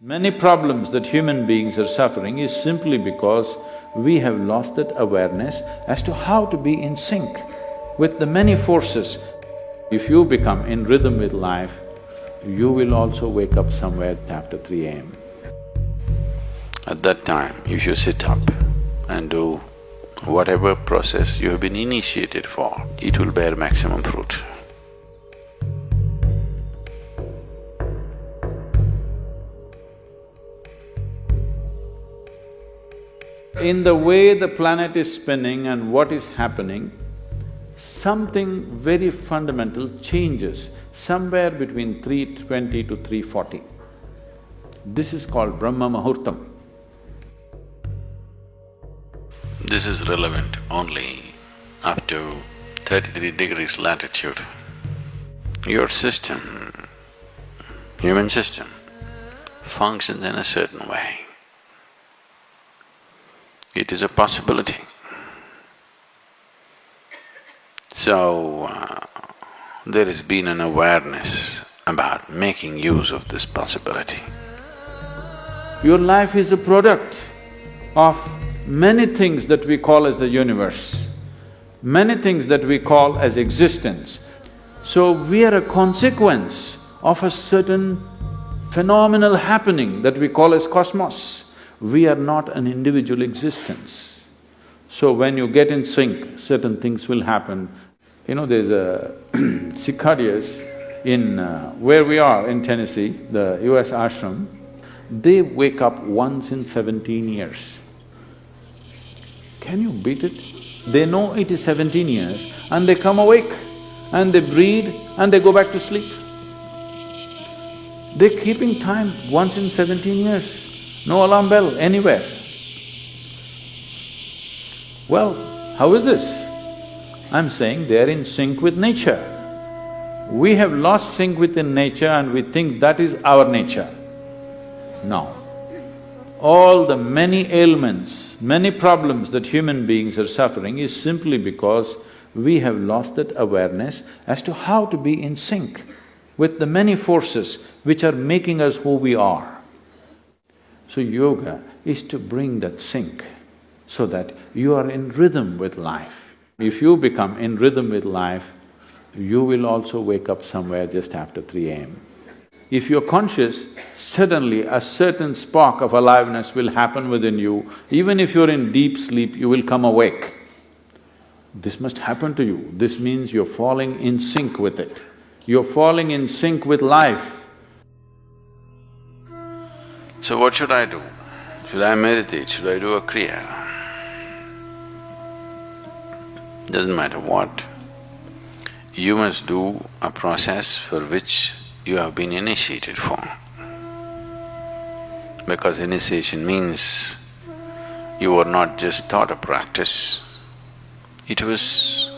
Many problems that human beings are suffering is simply because we have lost that awareness as to how to be in sync with the many forces. If you become in rhythm with life, you will also wake up somewhere after 3 a.m. At that time, if you sit up and do whatever process you have been initiated for, it will bear maximum fruit. In the way the planet is spinning and what is happening, something very fundamental changes somewhere between 3:20 to 3:40. This is called Brahma Muhurtam. This is relevant only up to 33 degrees latitude. Your system, human system, functions in a certain way. It is a possibility. So, there has been an awareness about making use of this possibility. Your life is a product of many things that we call as the universe, many things that we call as existence. So we are a consequence of a certain phenomenal happening that we call as cosmos. We are not an individual existence. So when you get in sync, certain things will happen. You know, there's a cicadas in where we are in Tennessee, the US ashram, they wake up once in 17 years. Can you beat it? They know it is 17 years and they come awake and they breathe and they go back to sleep. They're keeping time once in 17 years, no alarm bell anywhere. Well, how is this? I'm saying they're in sync with nature. We have lost sync within nature and we think that is our nature. No. All the many ailments, many problems that human beings are suffering is simply because we have lost that awareness as to how to be in sync with the many forces which are making us who we are. So yoga is to bring that sync so that you are in rhythm with life. If you become in rhythm with life, you will also wake up somewhere just after 3 a.m. If you're conscious, suddenly a certain spark of aliveness will happen within you. Even if you're in deep sleep, you will come awake. This must happen to you. This means you're falling in sync with it. You're falling in sync with life. So what should I do? Should I meditate? Should I do a kriya? Doesn't matter what. You must do a process for which you have been initiated for. Because initiation means you were not just taught a practice, it was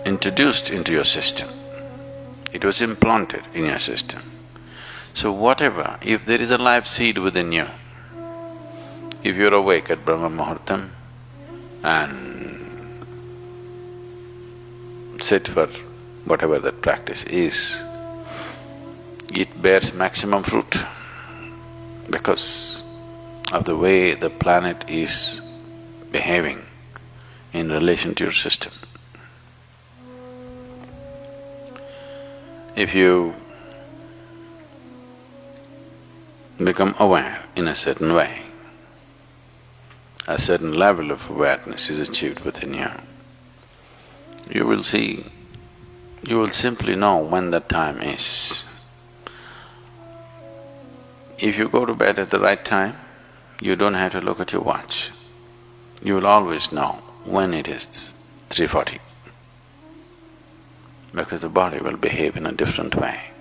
introduced into your system, it was implanted in your system. So whatever, if there is a life seed within you, if you're awake at Brahma Muhurtam and sit for whatever that practice is, it bears maximum fruit because of the way the planet is behaving in relation to your system. If you become aware in a certain way, a certain level of awareness is achieved within you, you will see, you will simply know when that time is. If you go to bed at the right time, you don't have to look at your watch. You will always know when it is 3:40 because the body will behave in a different way.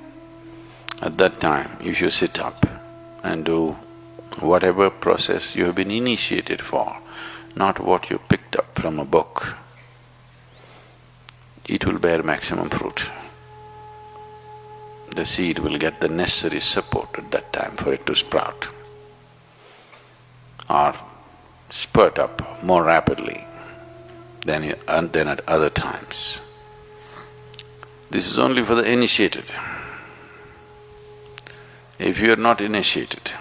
At that time, if you sit up and do whatever process you have been initiated for, not what you picked up from a book, it will bear maximum fruit. The seed will get the necessary support at that time for it to sprout or spurt up more rapidly than at other times. This is only for the initiated. If you're not initiated,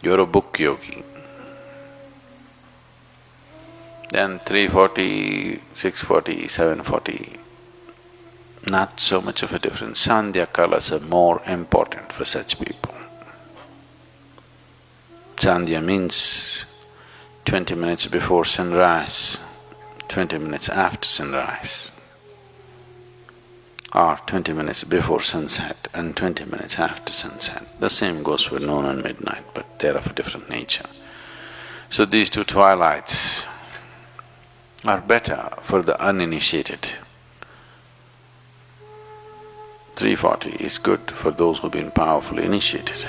you're a book yogi, then 340, 640, 740, not so much of a difference. Sandhya kalas are more important for such people. Sandhya means 20 minutes before sunrise, 20 minutes after sunrise, or 20 minutes before sunset and 20 minutes after sunset. The same goes for noon and midnight, but they're of a different nature. So these two twilights are better for the uninitiated. 340 is good for those who've been powerfully initiated.